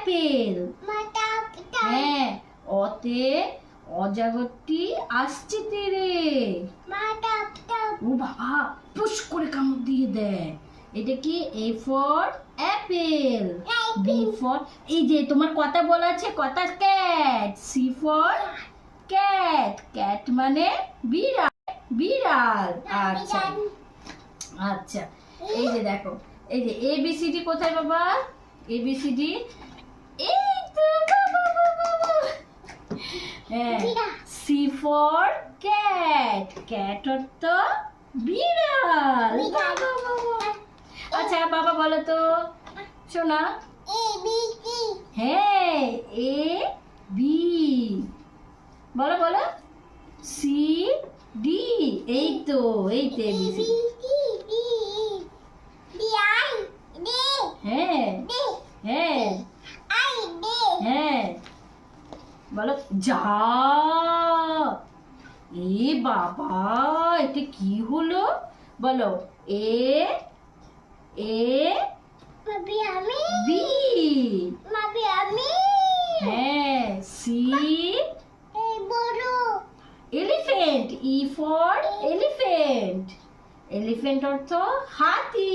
Apple. হ্যাঁ, অতে অজগরটি আসছে তেরে। ও বাবা, পুশ করে কামড় দিয়ে দেয়। এটা কি? A for apple, B for, এই যে তোমার কথা বলা আছে, কথা cat. C for cat, cat মানে বিড়াল, বিড়াল। আচ্ছা আচ্ছা, এই যে দেখো, এই যে এ বি সি ডি কোথায় বাবা? এ বি সি ডি, এই তো বাবা বাবা। হ্যাঁ, সি ফর ক্যাট, ক্যাট অর্থ বিড়াল। বাবা বাবা। আচ্ছা বাবা বলো তো, শোনা। হ্যাঁ, এ বি, বলো বলো। সি ডি, এই তো এ বি সি। হ্যাঁ হ্যাঁ হ্যাঁ, বলো যা। এ বাবা, এটা কি হলো বলো? এ এ বি, হ্যাঁ, C elephant, E for elephant, elephant অর্থ হাতি।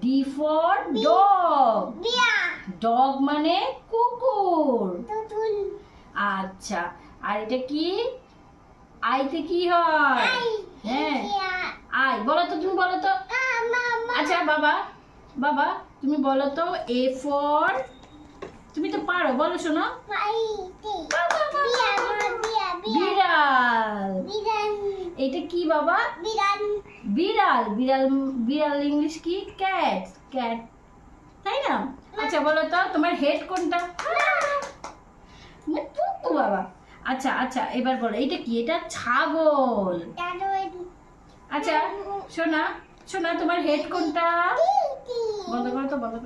ডি ফর ডগ, ডগ মানে কুকুর। আচ্ছা, আর এটা কি? আইতে কি হয়? হ্যাঁ, আই বলো তো, তুমি বলো তো। আচ্ছা বাবা, বাবা তুমি বলো তো, এ ফর, তুমি তো পারো, বলো শোনো। বিড়াল, এটা কি বাবা? বিড়াল, বিড়াল, বিড়াল ইংলিশ কি? ক্যাট, ক্যাট, তাই না? আচ্ছা বলো তো, তোমার হেড কোনটা? বাবা। আচ্ছা আচ্ছা, এবার বলো এটা কি? এটা ছাগল। আচ্ছা শোনা, শোনা, তোমার হেড কোনটা? বন্ধ করো তো, বন্ধ করো।